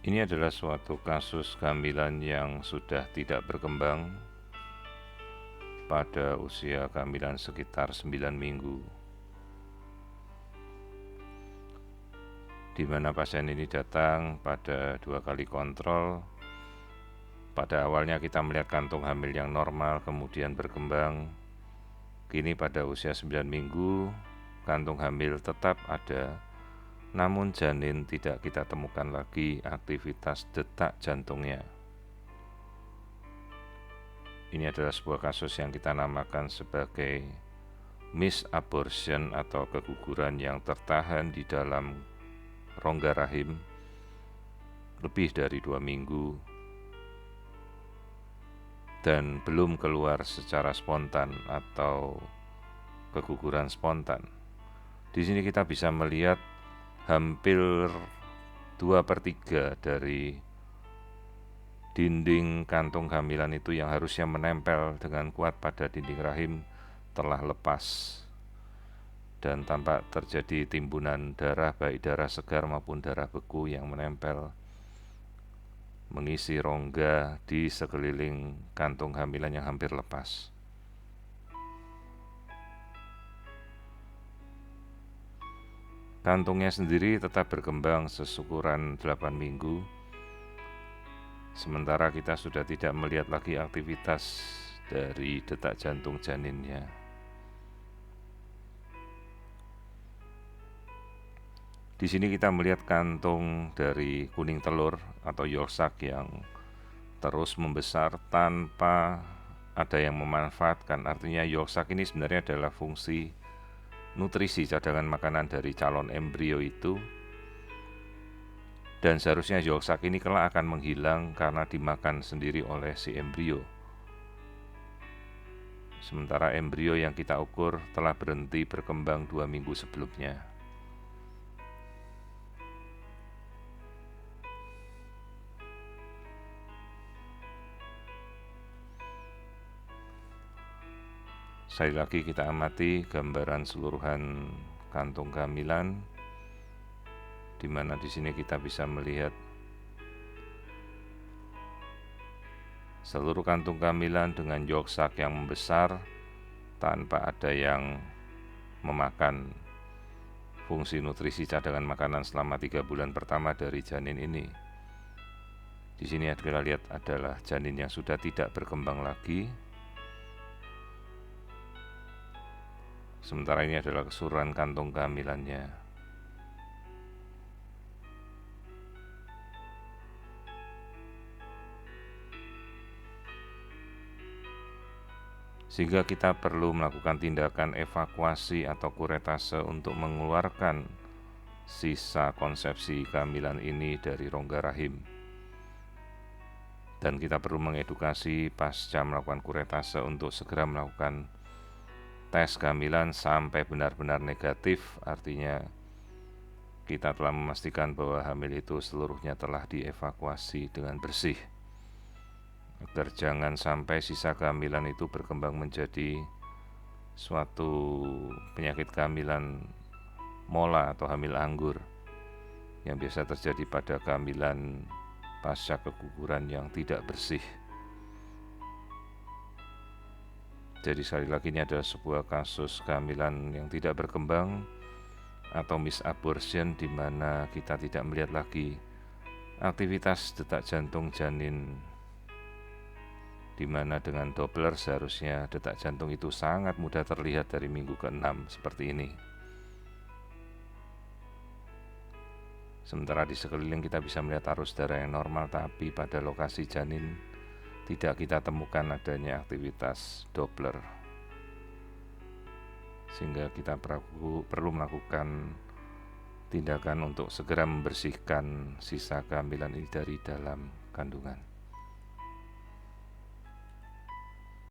Ini adalah suatu kasus kehamilan yang sudah tidak berkembang pada usia kehamilan sekitar 9 minggu, di mana pasien ini datang pada 2 kali kontrol. Pada awalnya kita melihat kantung hamil yang normal, kemudian berkembang. Kini pada usia 9 minggu, kantung hamil tetap ada, namun janin tidak kita temukan lagi aktivitas detak jantungnya. Ini adalah sebuah kasus yang kita namakan sebagai misabortion atau keguguran yang tertahan di dalam rongga rahim lebih dari 2 minggu dan belum keluar secara spontan atau keguguran spontan. Di sini kita bisa melihat hampir 2/3 dari dinding kantung kehamilan itu yang harusnya menempel dengan kuat pada dinding rahim telah lepas, dan tampak terjadi timbunan darah, baik darah segar maupun darah beku yang menempel mengisi rongga di sekeliling kantung kehamilan yang hampir lepas. Kantungnya sendiri tetap berkembang sesyukuran 8 minggu, sementara kita sudah tidak melihat lagi aktivitas dari detak jantung janinnya. Di sini kita melihat kantung dari kuning telur atau yolk sac yang terus membesar tanpa ada yang memanfaatkan. Artinya yolk sac ini sebenarnya adalah fungsi nutrisi cadangan makanan dari calon embrio itu, dan seharusnya yolk sac ini kelak akan menghilang karena dimakan sendiri oleh si embrio. Sementara embrio yang kita ukur telah berhenti berkembang 2 minggu sebelumnya. Sekali lagi kita amati gambaran seluruhan kantung kehamilan, di mana di sini kita bisa melihat seluruh kantung kehamilan dengan yolk sac yang membesar tanpa ada yang memakan fungsi nutrisi cadangan makanan selama 3 bulan pertama dari janin ini. Di sini kita lihat adalah janin yang sudah tidak berkembang lagi. Sementara ini adalah keseluruhan kantung kehamilannya. Sehingga kita perlu melakukan tindakan evakuasi atau kuretase untuk mengeluarkan sisa konsepsi kehamilan ini dari rongga rahim. Dan kita perlu mengedukasi pasca melakukan kuretase untuk segera melakukan tes kehamilan sampai benar-benar negatif, artinya kita telah memastikan bahwa hamil itu seluruhnya telah dievakuasi dengan bersih, agar jangan sampai sisa kehamilan itu berkembang menjadi suatu penyakit kehamilan mola atau hamil anggur yang biasa terjadi pada kehamilan pasca keguguran yang tidak bersih. Jadi sekali lagi ini adalah sebuah kasus kehamilan yang tidak berkembang atau misabortion, di mana kita tidak melihat lagi aktivitas detak jantung janin, di mana dengan Doppler seharusnya detak jantung itu sangat mudah terlihat dari minggu ke-6 seperti ini. Sementara di sekeliling kita bisa melihat arus darah yang normal, tapi pada lokasi janin tidak kita temukan adanya aktivitas Doppler, sehingga kita perlu melakukan tindakan untuk segera membersihkan sisa kehamilan ini dari dalam kandungan.